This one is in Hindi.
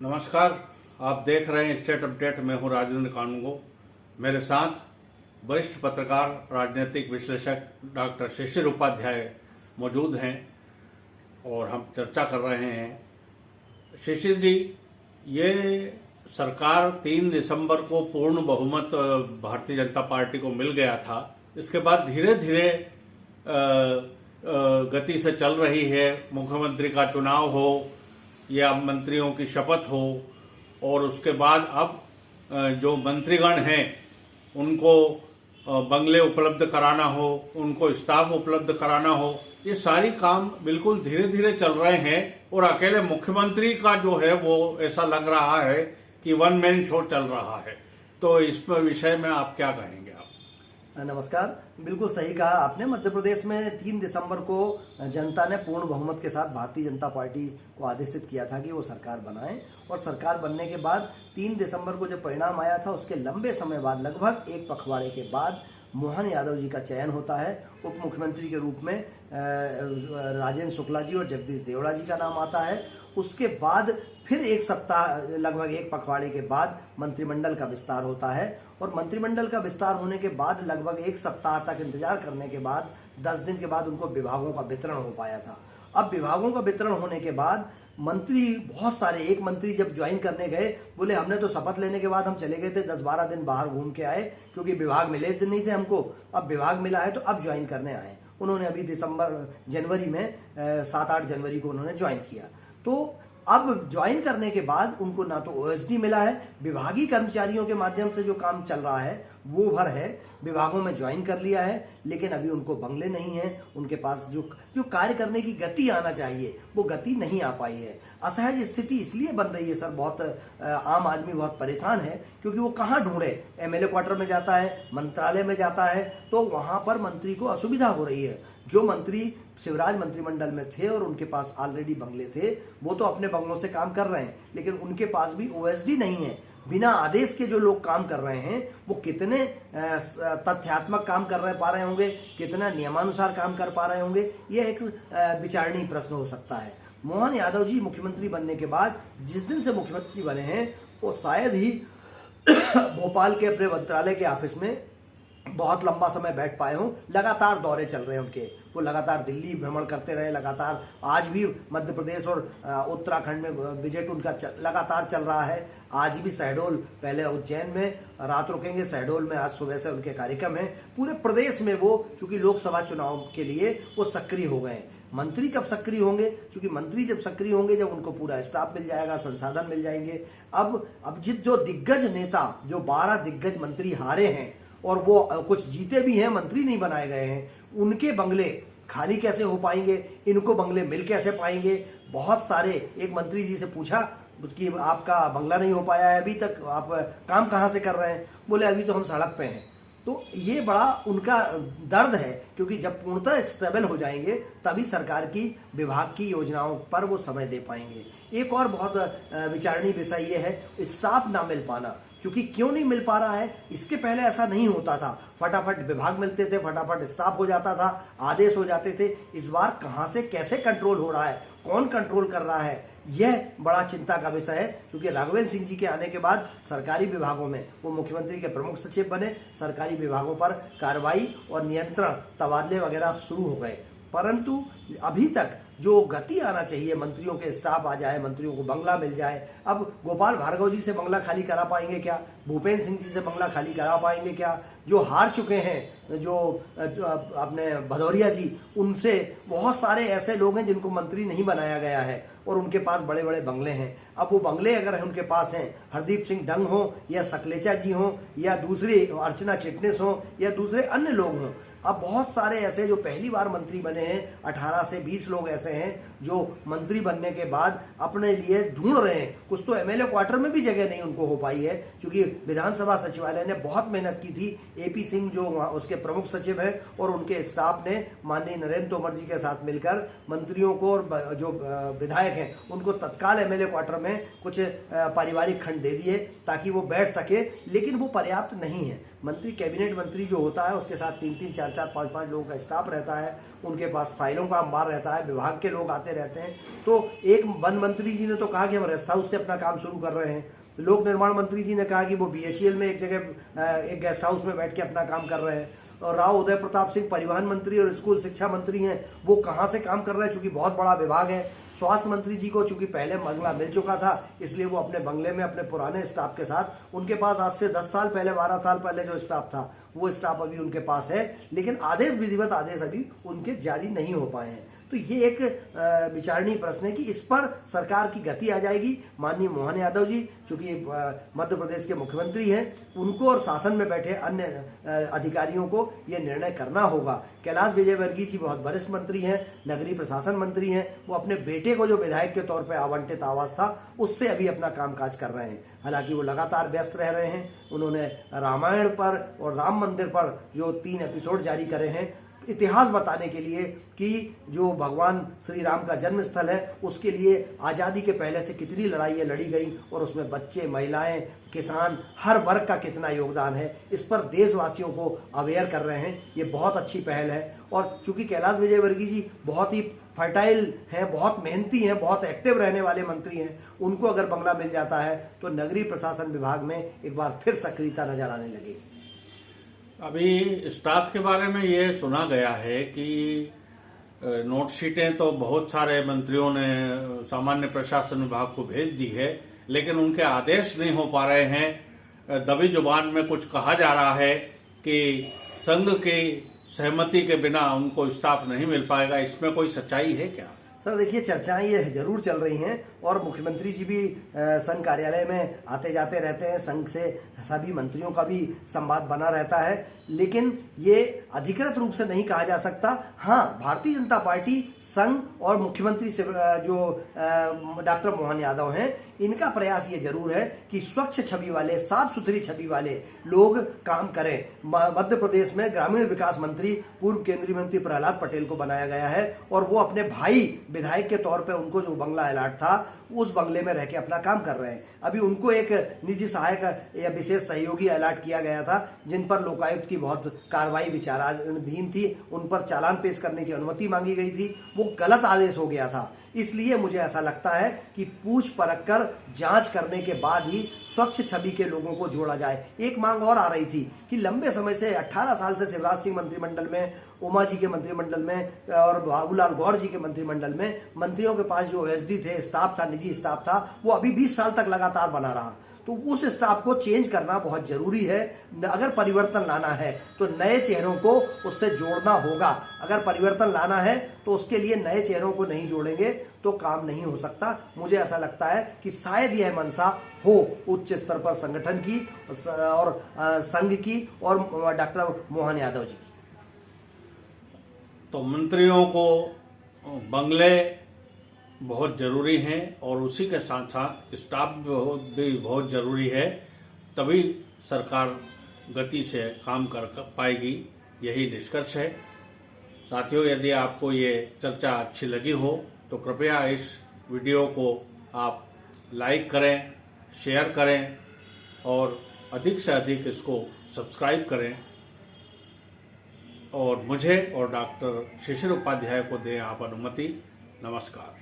नमस्कार, आप देख रहे हैं स्टेट अपडेट। मैं हूं राजेंद्र कानूंगो। मेरे साथ वरिष्ठ पत्रकार राजनीतिक विश्लेषक डॉक्टर शिशिर उपाध्याय मौजूद हैं और हम चर्चा कर रहे हैं। शिशिर जी, ये सरकार 3 दिसंबर को पूर्ण बहुमत भारतीय जनता पार्टी को मिल गया था। इसके बाद धीरे धीरे गति से चल रही है। मुख्यमंत्री का चुनाव हो या मंत्रियों की शपथ हो, और उसके बाद अब जो मंत्रीगण हैं उनको बंगले उपलब्ध कराना हो, उनको स्टाफ उपलब्ध कराना हो, ये सारी काम बिल्कुल धीरे धीरे चल रहे हैं। और अकेले मुख्यमंत्री का जो है वो ऐसा लग रहा है कि वन मैन शो चल रहा है। तो इस पर विषय में आप क्या कहेंगे? आप नमस्कार। बिल्कुल सही कहा आपने। मध्य प्रदेश में 3 दिसंबर को जनता ने पूर्ण बहुमत के साथ भारतीय जनता पार्टी को आदेशित किया था कि वो सरकार बनाए, और सरकार बनने के बाद 3 दिसंबर को जो परिणाम आया था उसके लंबे समय बाद, लगभग एक पखवाड़े के बाद, मोहन यादव जी का चयन होता है। उप मुख्यमंत्री के रूप में राजेंद्र शुक्ला जी और जगदीश देवड़ा जी का नाम आता है। उसके बाद फिर एक सप्ताह, लगभग एक पखवाड़े के बाद मंत्रिमंडल का विस्तार होता है, और मंत्रिमंडल का विस्तार होने के बाद लगभग एक सप्ताह तक इंतजार करने के बाद 10 दिन के बाद उनको विभागों का वितरण हो पाया था। अब विभागों का वितरण होने के बाद मंत्री बहुत सारे, एक मंत्री जब ज्वाइन करने गए, बोले हमने तो शपथ लेने के बाद हम चले गए थे, 10-12 दिन बाहर घूम के आए क्योंकि विभाग मिले नहीं थे हमको। अब विभाग मिला है तो अब ज्वाइन करने आए। उन्होंने अभी जनवरी में 7-8 जनवरी को उन्होंने ज्वाइन किया। तो अब ज्वाइन करने के बाद उनको ना तो ओएसडी मिला है, विभागीय कर्मचारियों के माध्यम से जो काम चल रहा है वो भर है, विभागों में ज्वाइन कर लिया है, लेकिन अभी उनको बंगले नहीं है। उनके पास जो कार्य करने की गति आना चाहिए वो गति नहीं आ पाई है। असहज स्थिति इसलिए बन रही है सर, बहुत आम आदमी बहुत परेशान है, क्योंकि वो कहाँ ढूंढे। एमएलए क्वार्टर में जाता है, मंत्रालय में जाता है, तो वहां पर मंत्री को असुविधा हो रही है। जो मंत्री शिवराज मंत्रिमंडल में थे और उनके पास ऑलरेडी बंगले थे, वो तो अपने बंगलों से काम कर रहे हैं, लेकिन उनके पास भी ओएसडी नहीं है। बिना आदेश के जो लोग काम कर रहे हैं वो कितने तथ्यात्मक काम कर पा रहे होंगे, कितना नियमानुसार काम कर पा रहे होंगे, ये एक विचारणीय प्रश्न हो सकता है। मोहन यादव जी मुख्यमंत्री बनने के बाद जिस दिन से मुख्यमंत्री बने हैं वो शायद ही भोपाल के अपने मंत्रालय के ऑफिस में बहुत लंबा समय बैठ पाए हों। लगातार दौरे चल रहे हैं उनके, वो लगातार दिल्ली भ्रमण करते रहे, लगातार आज भी मध्य प्रदेश और उत्तराखंड में विजिट उनका लगातार चल रहा है। आज भी शहडोल, पहले उज्जैन में रात रुकेंगे, शहडोल में आज सुबह से उनके कार्यक्रम है। पूरे प्रदेश में वो, चूंकि लोकसभा चुनाव के लिए वो सक्रिय हो गए। मंत्री कब सक्रिय होंगे? क्योंकि मंत्री जब सक्रिय होंगे जब उनको पूरा स्टाफ मिल जाएगा, संसाधन मिल जाएंगे। अब जो दिग्गज नेता, जो 12 दिग्गज मंत्री हारे हैं और वो कुछ जीते भी हैं, मंत्री नहीं बनाए गए हैं, उनके बंगले खाली कैसे हो पाएंगे? इनको बंगले मिल कैसे पाएंगे? बहुत सारे, एक मंत्री जी से पूछा कि आपका बंगला नहीं हो पाया है अभी तक, आप काम कहाँ से कर रहे हैं? बोले अभी तो हम सड़क पे हैं। तो ये बड़ा उनका दर्द है, क्योंकि जब पूर्णतः स्टेबल हो जाएंगे तभी सरकार की, विभाग की योजनाओं पर वो समय दे पाएंगे। एक और बहुत विचारणीय विषय ये है स्टाफ ना मिल पाना। क्योंकि क्यों नहीं मिल पा रहा है? इसके पहले ऐसा नहीं होता था, फटाफट विभाग मिलते थे, फटाफट स्टाफ हो जाता था, आदेश हो जाते थे। इस बार कहां से कैसे कंट्रोल हो रहा है, कौन कंट्रोल कर रहा है, यह बड़ा चिंता का विषय है। क्योंकि राघवेंद्र सिंह जी के आने के बाद सरकारी विभागों में वो मुख्यमंत्री के प्रमुख सचिव बने, सरकारी विभागों पर कार्रवाई और नियंत्रण, तबादले वगैरह शुरू हो गए। परंतु अभी तक जो गति आना चाहिए, मंत्रियों के स्टाफ आ जाए, मंत्रियों को बंगला मिल जाए। अब गोपाल भार्गव जी से बंगला खाली करा पाएंगे क्या? भूपेंद्र सिंह जी से बंगला खाली करा पाएंगे क्या? जो हार चुके हैं, जो अपने भदौरिया जी, उनसे बहुत सारे ऐसे लोग हैं जिनको मंत्री नहीं बनाया गया है और उनके पास बड़े बड़े बंगले हैं। अब वो बंगले अगर उनके पास हैं, हरदीप सिंह डंग हो या सकलेचा जी हो या दूसरे अर्चना चिटनिस हो या दूसरे अन्य लोग हों, अब बहुत सारे ऐसे जो पहली बार मंत्री बने हैं, 18 से 20 लोग ऐसे हैं जो मंत्री बनने के बाद अपने लिए ढूंढ रहे हैं। कुछ तो एमएलए क्वार्टर में भी जगह नहीं उनको हो पाई है, क्योंकि विधानसभा सचिवालय ने बहुत मेहनत की थी। एपी सिंह जो उसके प्रमुख सचिव हैं और उनके स्टाफ ने माननीय नरेंद्र तोमर जी के साथ मिलकर मंत्रियों को और जो विधायक हैं उनको तत्काल एमएलए क्वार्टर में कुछ पारिवारिक खंड दे दिए ताकि वो बैठ सके, लेकिन वो पर्याप्त नहीं है। मंत्री, कैबिनेट मंत्री जो होता है उसके साथ 3-3, 4-4, 5-5 लोगों का स्टाफ रहता है, उनके पास फाइलों का अंबार रहता है, विभाग के लोग आते रहते हैं। तो एक वन मंत्री जी ने तो कहा कि हम रेस्ट हाउस से अपना काम शुरू कर रहे हैं, लोक निर्माण मंत्री जी ने कहा कि वो बीएचईएल में एक जगह एक गेस्ट हाउस में बैठ के अपना काम कर रहे हैं, और राव उदय प्रताप सिंह परिवहन मंत्री और स्कूल शिक्षा मंत्री हैं, वो कहाँ से काम कर रहे हैं, चूंकि बहुत बड़ा विभाग है। स्वास्थ्य मंत्री जी को चूंकि पहले बंगला मिल चुका था, इसलिए वो अपने बंगले में अपने पुराने स्टाफ के साथ, उनके पास आज से 10 साल पहले 12 साल पहले जो स्टाफ था वो स्टाफ अभी उनके पास है, लेकिन आदेश, विधिवत आदेश अभी उनके जारी नहीं हो पाए हैं। तो ये एक विचारणीय प्रश्न है कि इस पर सरकार की गति आ जाएगी। माननीय मोहन यादव जी चूंकि मध्य प्रदेश के मुख्यमंत्री हैं, उनको और शासन में बैठे अन्य अधिकारियों को ये निर्णय करना होगा। कैलाश विजयवर्गीय जी बहुत वरिष्ठ मंत्री हैं, नगरीय प्रशासन मंत्री हैं, वो अपने बेटे को जो विधायक के तौर पर आवंटित आवास था उससे अभी अपना कामकाज कर रहे हैं। हालांकि वो लगातार व्यस्त रह रहे हैं। उन्होंने रामायण पर और राम मंदिर पर जो 3 एपिसोड जारी करे हैं, इतिहास बताने के लिए कि जो भगवान श्री राम का जन्म स्थल है उसके लिए आज़ादी के पहले से कितनी लड़ाइयाँ लड़ी गई और उसमें बच्चे, महिलाएं, किसान, हर वर्ग का कितना योगदान है, इस पर देशवासियों को अवेयर कर रहे हैं। ये बहुत अच्छी पहल है। और चूंकि कैलाश विजयवर्गीय जी बहुत ही फर्टाइल हैं, बहुत मेहनती हैं, बहुत एक्टिव रहने वाले मंत्री हैं, उनको अगर बंगला मिल जाता है तो नगरीय प्रशासन विभाग में एक बार फिर सक्रियता नजर आने लगेगी। अभी स्टाफ के बारे में ये सुना गया है कि नोट शीटें तो बहुत सारे मंत्रियों ने सामान्य प्रशासन विभाग को भेज दी है, लेकिन उनके आदेश नहीं हो पा रहे हैं। दबी जुबान में कुछ कहा जा रहा है कि संघ की सहमति के बिना उनको स्टाफ नहीं मिल पाएगा। इसमें कोई सच्चाई है क्या? सर देखिए, चर्चाएं ये जरूर चल रही हैं और मुख्यमंत्री जी भी संघ कार्यालय में आते जाते रहते हैं, संघ से सभी मंत्रियों का भी संवाद बना रहता है, लेकिन ये अधिकृत रूप से नहीं कहा जा सकता। हाँ, भारतीय जनता पार्टी संघ और मुख्यमंत्री से जो डॉक्टर मोहन यादव हैं, इनका प्रयास ये जरूर है कि स्वच्छ छवि वाले, साफ सुथरी छवि वाले लोग काम करें। मध्य प्रदेश में ग्रामीण विकास मंत्री पूर्व केंद्रीय मंत्री प्रहलाद पटेल को बनाया गया है और वो अपने भाई विधायक के तौर पे उनको जो बंगला अलॉट था उस बंगले में रह के अपना काम कर रहे हैं। अभी उनको एक निजी सहायक या विशेष सहयोगी अलॉट किया गया था, जिन पर लोकायुक्त की बहुत कार्रवाई विचाराधीन थी, उन पर चालान पेश करने की अनुमति मांगी गई थी, वो गलत आदेश हो गया था। इसलिए मुझे ऐसा लगता है कि पूछ परख कर जांच करने के बाद ही स्वच्छ छवि के लोगों को जोड़ा जाए। एक मांग और आ रही थी कि लंबे समय से 18 साल से शिवराज सिंह मंत्रिमंडल में, उमा जी के मंत्रिमंडल में और बाबूलाल गौर जी के मंत्रिमंडल में मंत्रियों के पास जो एसडी थे, स्टाफ था, निजी स्टाफ था, वो अभी 20 साल तक लगातार बना रहा। तो उस स्टाफ को चेंज करना बहुत जरूरी है। अगर परिवर्तन लाना है तो नए चेहरों को उससे जोड़ना होगा। अगर परिवर्तन लाना है तो उसके लिए नए चेहरों को नहीं जोड़ेंगे तो काम नहीं हो सकता। मुझे ऐसा लगता है कि शायद यह मंशा हो उच्च स्तर पर संगठन की और संघ की और डॉक्टर मोहन यादव जी। तो मंत्रियों को बंगले बहुत जरूरी हैं और उसी के साथ साथ स्टाफ भी बहुत जरूरी है, तभी सरकार गति से काम कर पाएगी, यही निष्कर्ष है। साथियों, यदि आपको ये चर्चा अच्छी लगी हो तो कृपया इस वीडियो को आप लाइक करें, शेयर करें और अधिक से अधिक इसको सब्सक्राइब करें और मुझे और डॉक्टर शिशिर उपाध्याय को दें आप अनुमति। नमस्कार।